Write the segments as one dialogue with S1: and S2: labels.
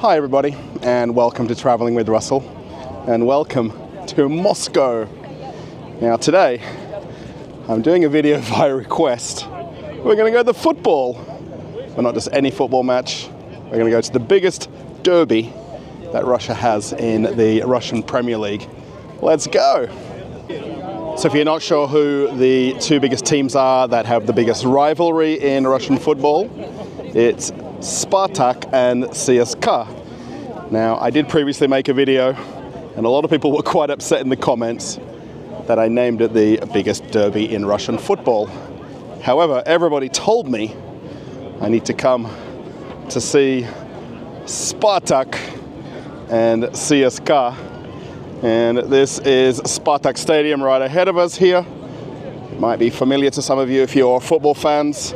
S1: Hi everybody, and welcome to Traveling with Russell, and welcome to Moscow. Now today, I'm doing a video via request. We're going to go to the football, but not just any football match. We're going to go to the biggest derby that Russia has in the Russian Premier League. Let's go! So if you're not sure who the two biggest teams are that have the biggest rivalry in Russian football, it's Spartak and CSKA. Now, I did previously make a video, and a lot of people were quite upset in the comments that I named it the biggest derby in Russian football. However, everybody told me I need to come to see Spartak and CSKA. And this is Spartak Stadium right ahead of us here. It might be familiar to some of you if you're football fans.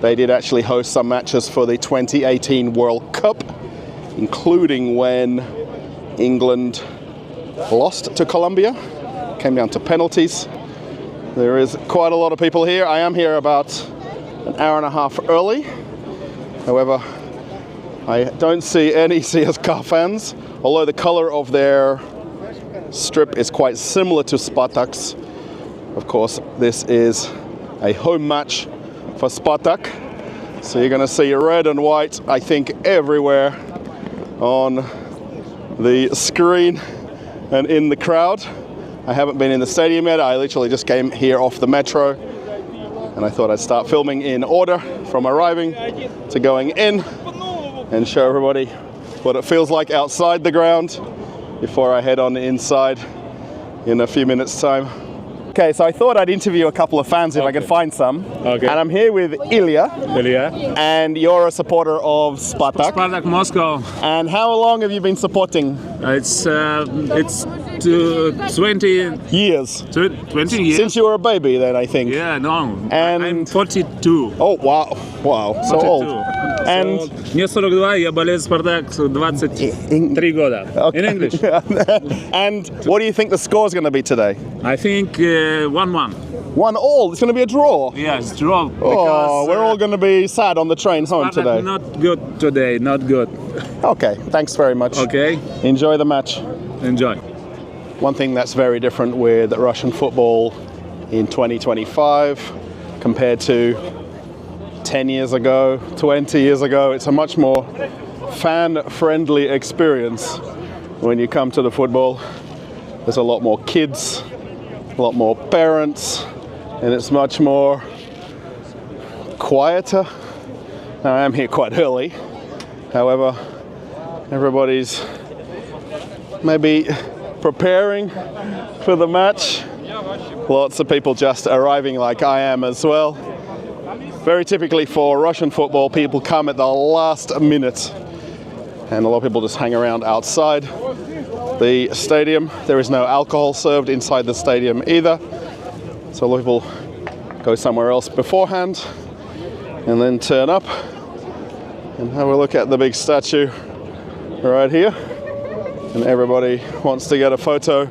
S1: They did actually host some matches for the 2018 World Cup, including when England lost to Colombia. Came down to penalties. There is quite a lot of people here. I am here about an hour and a half early. However, I don't see any CSKA fans, although the color of their strip is quite similar to Spartak's. Of course, this is a home match for Spartak, so you're going to see red and white, I think, everywhere on the screen and in the crowd. I haven't been in the stadium yet. I literally just came here off the metro, and I thought I'd start filming in order from arriving to going in and show everybody what it feels like outside the ground before I head on inside in a few minutes' time. Okay, so I thought I'd interview a couple of fans if I could find some. Okay. And I'm here with Ilya. And you're a supporter of Spartak.
S2: Spartak Moscow.
S1: And how long have you been supporting?
S2: It's 20
S1: years.
S2: 20 years.
S1: Since you were a baby then, I think.
S2: Yeah, no.
S1: And
S2: I'm 42.
S1: Oh, wow. Wow, so
S2: 42.
S1: old. And
S2: мне 42, я болею Spartak 23 года.
S1: Okay.
S2: In English.
S1: And what do you think the score is going to be today?
S2: I think 1-1.
S1: 1-1. It's going to be a draw.
S2: Yes, draw.
S1: Oh, we're all going to be sad on the train home today.
S2: Not good today, not good.
S1: Okay, thanks very much.
S2: Okay.
S1: Enjoy the match.
S2: Enjoy.
S1: One thing that's very different with Russian football in 2025 compared to 10 years ago, 20 years ago, it's a much more fan-friendly experience when you come to the football. There's a lot more kids, a lot more parents, and it's much more quieter. Now, I am here quite early. However, everybody's maybe preparing for the match. Lots of people just arriving like I am as well. Very typically for Russian football, people come at the last minute, and a lot of people just hang around outside the stadium. There is no alcohol served inside the stadium either, so a lot of people go somewhere else beforehand and then turn up and have a look at the big statue right here, and everybody wants to get a photo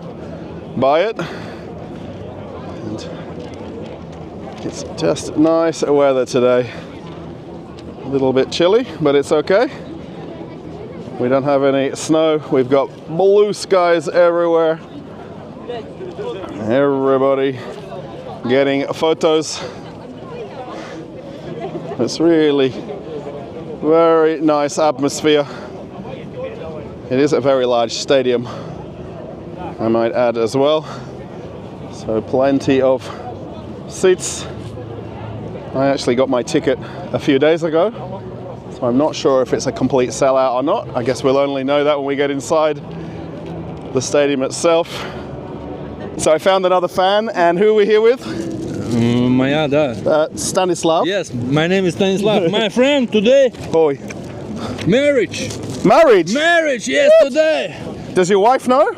S1: by it. And it's just nice weather today. A little bit chilly, but it's okay. We don't have any snow. We've got blue skies everywhere. Everybody getting photos. It's really very nice atmosphere. It is a very large stadium, I might add as well. So plenty of seats. I actually got my ticket a few days ago, so I'm not sure if it's a complete sellout or not. I guess we'll only know that when we get inside the stadium itself. So I found another fan, and who are we here with?
S3: Моя, да.
S1: Stanislav?
S3: Yes, my name is Stanislav. My friend today.
S1: Oi.
S3: Marriage.
S1: Marriage?
S3: Marriage, yes, today.
S1: Does your wife know?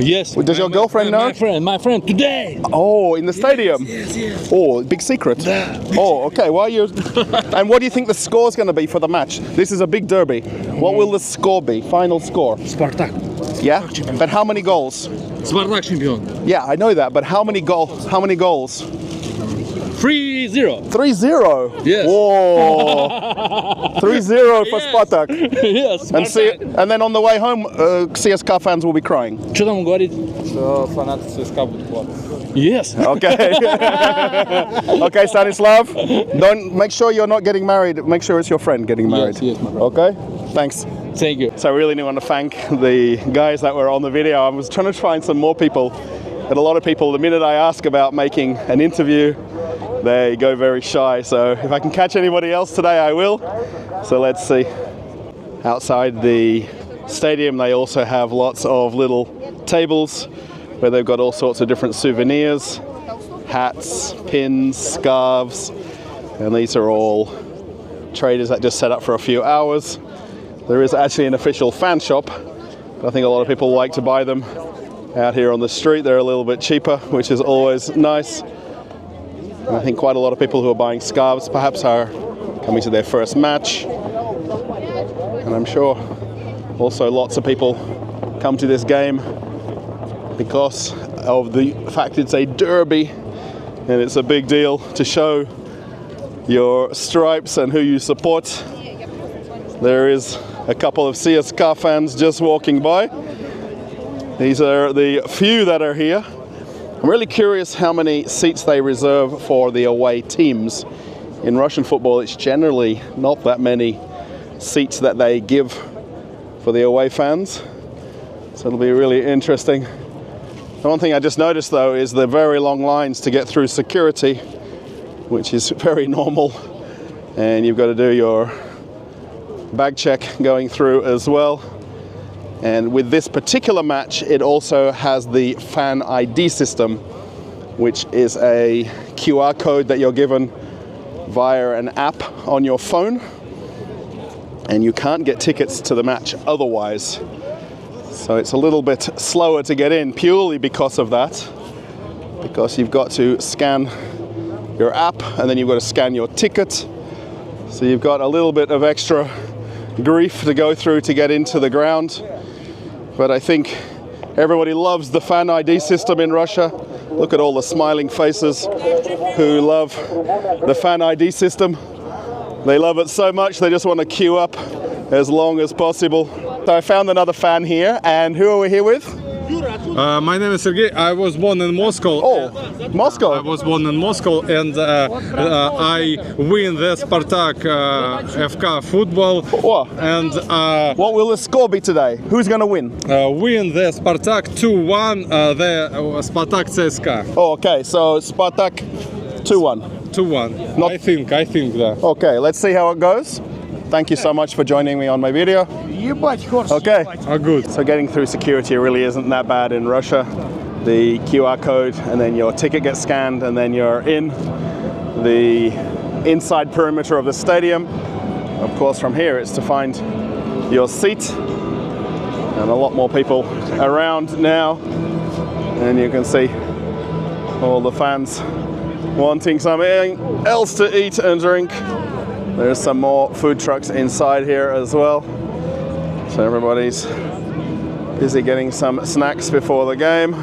S3: Yes.
S1: Does your girlfriend know?
S3: My friend today.
S1: Oh, in the stadium?
S3: Yes.
S1: Oh, big secret.
S3: Да.
S1: Oh, okay. Why are you? And what do you think the score is going to be for the match? This is a big derby. What will the score be? Final score?
S3: Spartak.
S1: Yeah. But how many goals?
S3: Spartak champion.
S1: Yeah, I know that. But how many goals?
S3: 3-0.
S1: 3-0.
S3: Yes.
S1: Whoa. 3-0 for Spartak.
S3: Yes,
S1: And see, and then on the way home, CSKA fans will be crying.
S3: Что там говорит?
S2: Что фанаты ЦСКА будут плакать.
S3: Yes.
S1: Okay. Okay, Stanislav. Don't make sure you're not getting married. Make sure it's your friend getting married.
S3: Yes, my brother.
S1: Okay. Thanks.
S3: Thank you.
S1: So I really want to thank the guys that were on the video. I was trying to find some more people, but a lot of people, the minute I ask about making an interview, they go very shy. So if I can catch anybody else today, I will. So let's see. Outside the stadium, they also have lots of little tables where they've got all sorts of different souvenirs, hats, pins, scarves, and these are all traders that just set up for a few hours. There is actually an official fan shop, but I think a lot of people like to buy them out here on the street. They're a little bit cheaper, which is always nice. And I think quite a lot of people who are buying scarves perhaps are coming to their first match. And I'm sure also lots of people come to this game because of the fact it's a derby and it's a big deal to show your stripes and who you support. There is a couple of CSKA fans just walking by. These are the few that are here. I'm really curious how many seats they reserve for the away teams. In Russian football, it's generally not that many seats that they give for the away fans. So it'll be really interesting. The one thing I just noticed though is the very long lines to get through security, which is very normal. And you've got to do your bag check going through as well. And with this particular match, it also has the fan ID system, which is a QR code that you're given via an app on your phone. And you can't get tickets to the match otherwise. So it's a little bit slower to get in purely because of that. Because you've got to scan your app and then you've got to scan your ticket. So you've got a little bit of extra grief to go through to get into the ground. But I think everybody loves the fan ID system in Russia. Look at all the smiling faces who love the fan ID system. They love it so much they just want to queue up as long as possible. So I found another fan here, and who are we here with?
S4: My name is Sergey. I was born in Moscow.
S1: Oh, Moscow.
S4: I was born in Moscow, and I win the Spartak FK football.
S1: Oh.
S4: And
S1: What will the score be today? Who's going to win?
S4: win the Spartak 2-1. The Spartak CSKA
S1: Oh, okay. So Spartak 2-1.
S4: 2-1.
S1: Not-
S4: I think that.
S1: Okay, let's see how it goes. Thank you so much for joining me on my video. Okay.
S4: Good.
S1: So getting through security really isn't that bad in Russia. The QR code and then your ticket gets scanned and then you're in the inside perimeter of the stadium. Of course, from here it's to find your seat. And a lot more people around now. And you can see all the fans wanting something else to eat and drink. There's some more food trucks inside here as well. So everybody's busy getting some snacks before the game.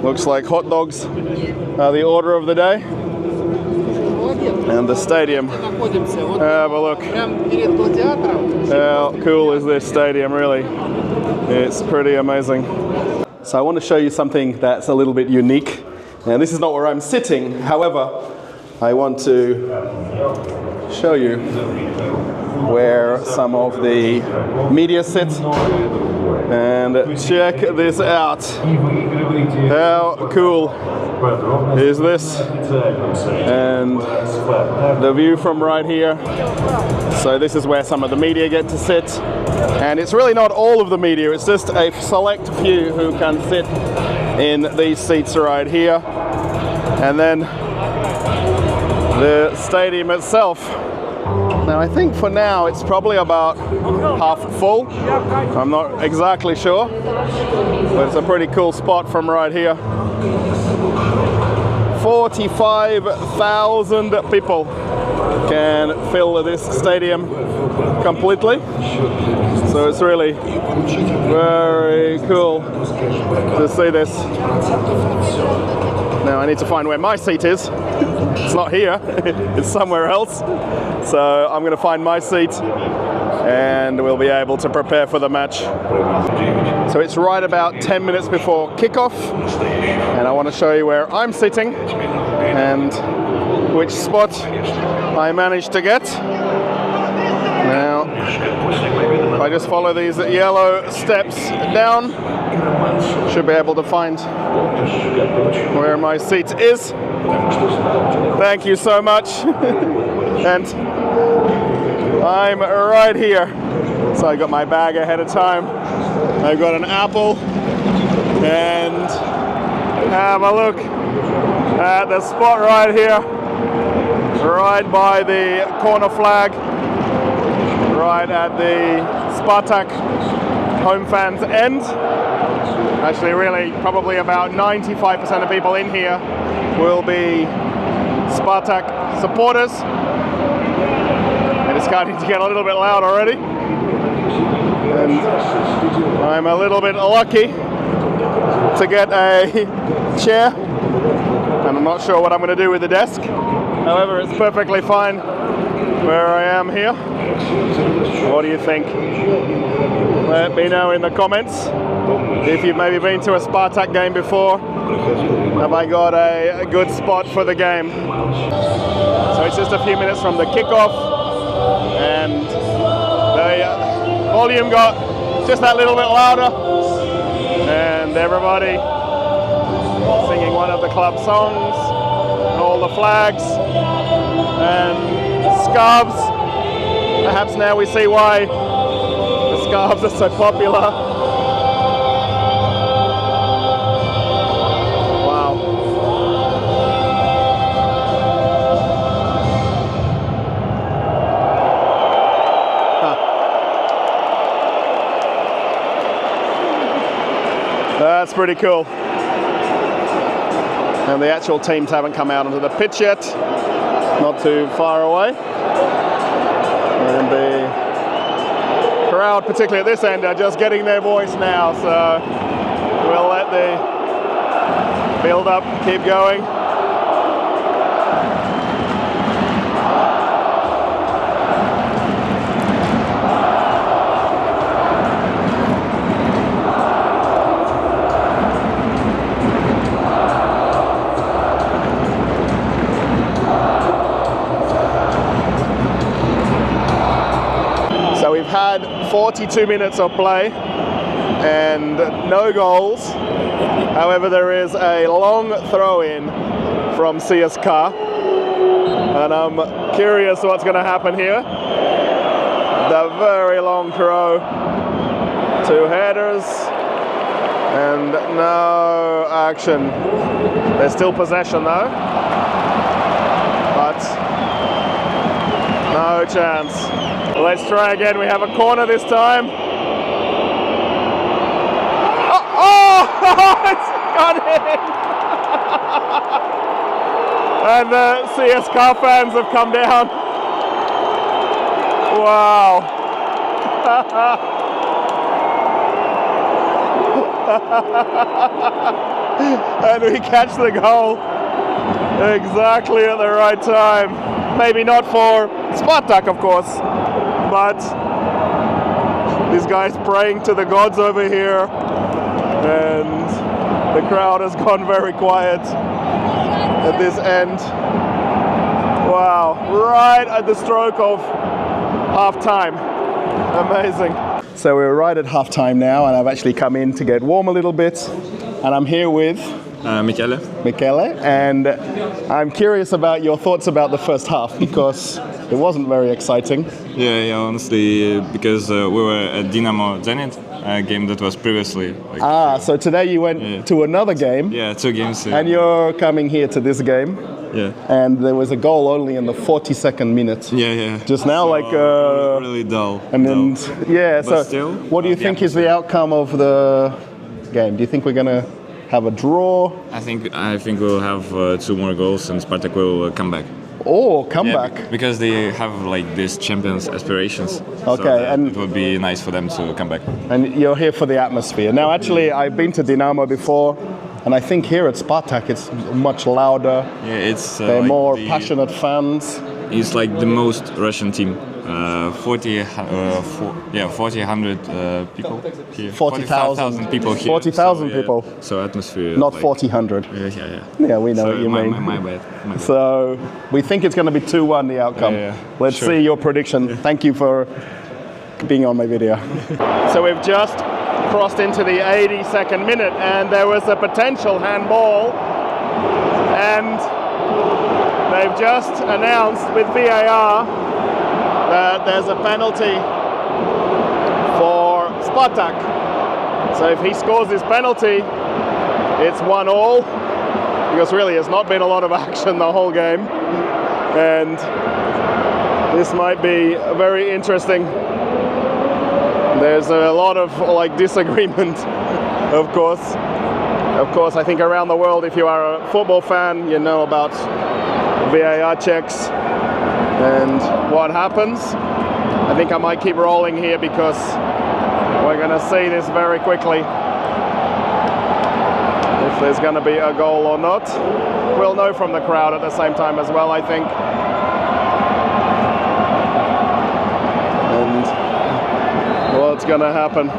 S1: Looks like hot dogs are the order of the day. And the stadium. Have a look. How cool is this stadium, really? It's pretty amazing. So I want to show you something that's a little bit unique. And this is not where I'm sitting. However, I want to show you where some of the media sit. And check this out. How cool is this? And the view from right here. So this is where some of the media get to sit. And it's really not all of the media, it's just a select few who can sit in these seats right here. And then the stadium itself. Now I think for now it's probably about half full. I'm not exactly sure, but it's a pretty cool spot from right here. 45,000 people can fill this stadium completely. So it's really very cool to see this. Now I need to find where my seat is. It's not here, it's somewhere else. So I'm going to find my seat and we'll be able to prepare for the match. So it's right about 10 minutes before kickoff, and I want to show you where I'm sitting and which spot I managed to get. Now, if I just follow these yellow steps down, should be able to find where my seat is. Thank you so much. And I'm right here. So I got my bag ahead of time. I've got an apple, and have a look at the spot right here, right by the corner flag, right at the Spartak home fans end. Actually, really, probably about 95% of people in here will be Spartak supporters. And it's starting to get a little bit loud already. And I'm a little bit lucky to get a chair, and I'm not sure what I'm going to do with the desk. However, it's perfectly fine where I am here. What do you think? Let me know in the comments. If you've maybe been to a Spartak game before, have I got a good spot for the game? So it's just a few minutes from the kickoff, and the volume got just that little bit louder, and everybody singing one of the club songs, and all the flags and scarves. Perhaps now we see why the scarves are so popular. That's pretty cool. And the actual teams haven't come out onto the pitch yet, not too far away. And the crowd, particularly at this end, are just getting their voice now, so we'll let the build up keep going. We've had 42 minutes of play and no goals. However, there is a long throw-in from CSKA, and I'm curious what's going to happen here. The very long throw, 2 headers, and no action. There's still possession though, but no chance. Let's try again. We have a corner this time. Oh! It's got in! And the CSKA fans have come down. Wow. And we catch the goal exactly at the right time. Maybe not for Spartak, of course, but this guy's praying to the gods over here, and the crowd has gone very quiet at this end. Wow, right at the stroke of half-time. Amazing. So we're right at half-time now, and I've actually come in to get warm a little bit, and I'm here with Michele, and I'm curious about your thoughts about the first half, because it wasn't very exciting.
S5: Yeah, honestly, because we were at Dynamo Zenit, a game that was previously.
S1: So today you went to another game.
S5: Yeah, 2 games.
S1: And you're coming here to this game.
S5: Yeah.
S1: And there was a goal only in the 42nd minute.
S5: Yeah.
S1: Just now,
S5: so, really dull.
S1: And then,
S5: but
S1: so
S5: still,
S1: what do you think is the outcome of the game? Do you think we're going to have a draw?
S5: I think we'll have 2 more goals and Spartak will come back.
S1: Oh, come back.
S5: Because they have like these champions aspirations.
S1: Okay,
S5: so
S1: and
S5: it would be nice for them to come back.
S1: And you're here for the atmosphere. Now, actually, I've been to Dynamo before, And I think here at Spartak it's much louder.
S5: Yeah, it's
S1: They're
S5: like
S1: more passionate fans.
S5: It's like the most Russian team. 100 people here.
S1: 40,000
S5: people here.
S1: 40,000 people.
S5: So atmosphere.
S1: Not
S5: like,
S1: 40,000.
S5: Yeah.
S1: Yeah, we know
S5: So
S1: what you
S5: my,
S1: mean.
S5: My bad.
S1: So we think it's going to be 2-1 the outcome.
S5: Yeah,
S1: Let's
S5: sure.
S1: see your prediction. Thank you for being on my video. So we've just crossed into the 82nd minute and there was a potential handball, and they've just announced with VAR that there's a penalty for Spartak. So if he scores his penalty, it's 1-1, because really it's not been a lot of action the whole game, and this might be very interesting. There's a lot of like disagreement, of course. Of course, I think around the world, if you are a football fan, you know about VAR checks and what happens. I think I might keep rolling here because we're going to see this very quickly. If there's going to be a goal or not. We'll know from the crowd at the same time as well, I think. And what's going to happen?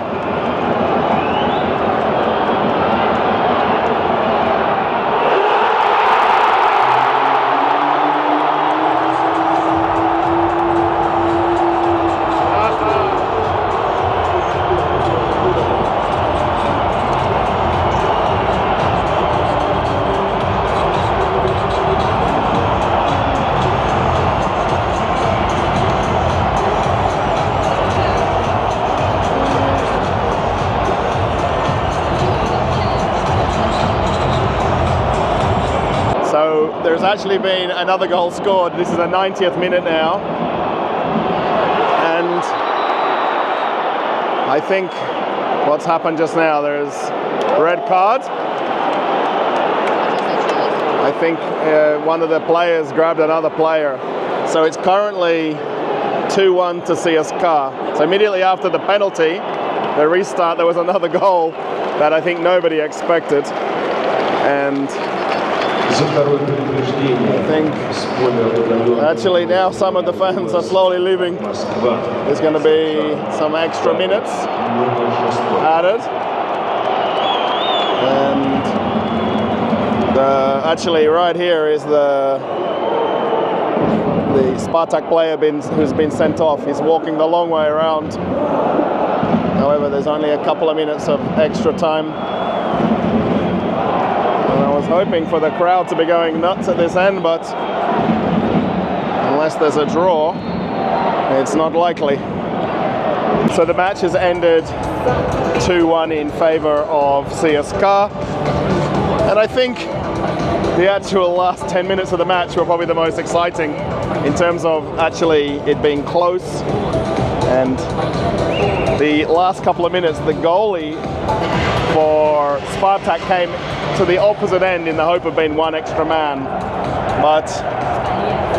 S1: There's actually been another goal scored. This is the 90th minute now. And I think what's happened just now, there's red card. I think one of the players grabbed another player. So it's currently 2-1 to CSKA. So immediately after the penalty, the restart, there was another goal that I think nobody expected. And I think actually now some of the fans are slowly leaving. There's going to be some extra minutes added. And actually right here is the Spartak player who's been sent off. He's walking the long way around. However, there's only a couple of minutes of extra time. I was hoping for the crowd to be going nuts at this end, but unless there's a draw, it's not likely. So the match has ended 2-1 in favor of CSKA, and I think the actual last 10 minutes of the match were probably the most exciting in terms of actually it being close. And the last couple of minutes, the goalie for Spartak came to the opposite end in the hope of being one extra man, but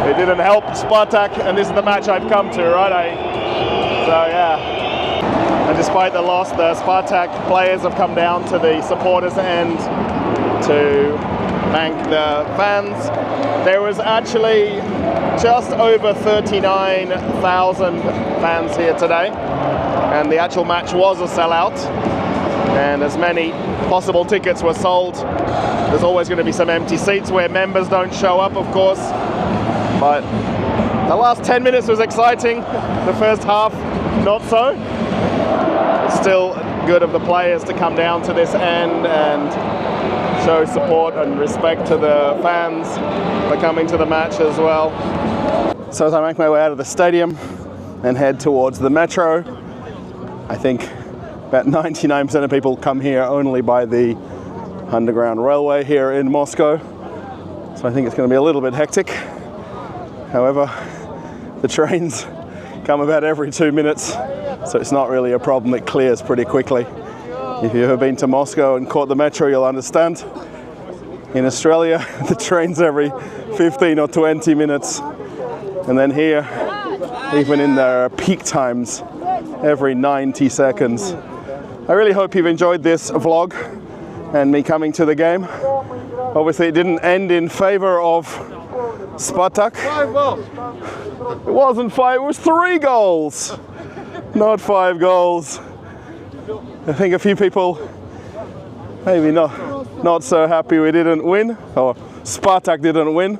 S1: it didn't help Spartak, and this is the match I've come to, right? So yeah, and despite the loss, the Spartak players have come down to the supporters end to thank the fans. There was actually just over 39,000 fans here today, and the actual match was a sellout. And as many possible tickets were sold. There's always going to be some empty seats where members don't show up, of course. But the last 10 minutes was exciting. The first half, not so. It's still good of the players to come down to this end and show support and respect to the fans for coming to the match as well. So as I make my way out of the stadium and head towards the metro, I think about 99% of people come here only by the underground railway here in Moscow. So I think it's going to be a little bit hectic. However, the trains come about every 2 minutes, so it's not really a problem. It clears pretty quickly. If you've ever been to Moscow and caught the metro, you'll understand. In Australia, the train's every 15 or 20 minutes. And then here, even in their peak times, every 90 seconds. I really hope you've enjoyed this vlog. and me coming to the game. Obviously it didn't end in favor of Spartak. It wasn't 5, it was 3 goals, not 5 goals. I think a few people maybe not so happy we didn't win, or Spartak didn't win.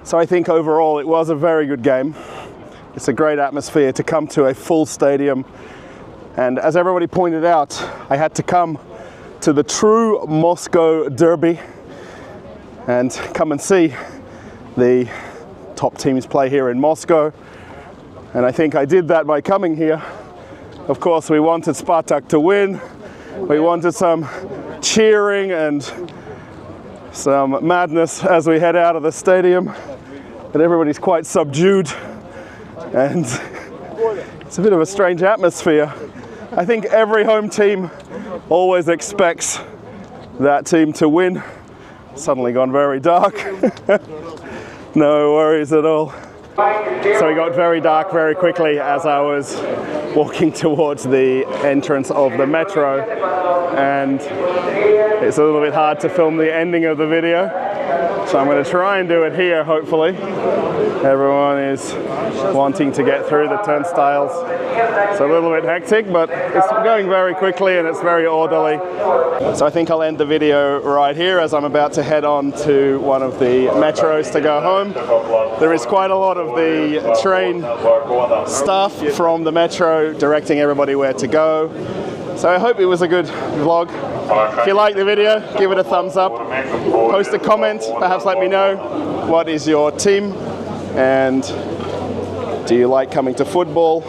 S1: So I think overall it was a very good game. It's a great atmosphere to come to a full stadium. And as everybody pointed out, I had to come to the true Moscow derby and come and see the top teams play here in Moscow. And I think I did that by coming here. Of course, we wanted Spartak to win. We wanted some cheering and some madness as we head out of the stadium. But everybody's quite subdued and it's a bit of a strange atmosphere. I think every home team always expects that team to win. Suddenly gone very dark. No worries at all. So it got very dark very quickly as I was walking towards the entrance of the metro, and it's a little bit hard to film the ending of the video, so I'm going to try and do it here, hopefully. Everyone is wanting to get through the turnstiles. It's a little bit hectic, but it's going very quickly and it's very orderly. So I think I'll end the video right here as I'm about to head on to one of the metros to go home. There is quite a lot of the train staff from the metro directing everybody where to go. So I hope it was a good vlog. If you like the video, give it a thumbs up. Post a comment, perhaps let me know what is your team and do you like coming to football?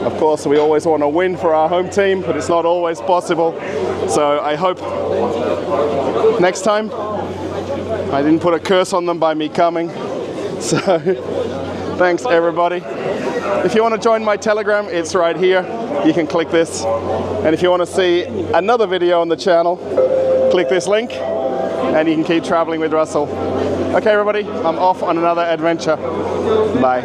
S1: Of course, we always want to win for our home team, but it's not always possible. So I hope next time I didn't put a curse on them by me coming. So thanks everybody. If you want to join my Telegram, it's right here. You can click this. And if you want to see another video on the channel, click this link and you can keep traveling with Russell. Okay everybody, I'm off on another adventure. Bye.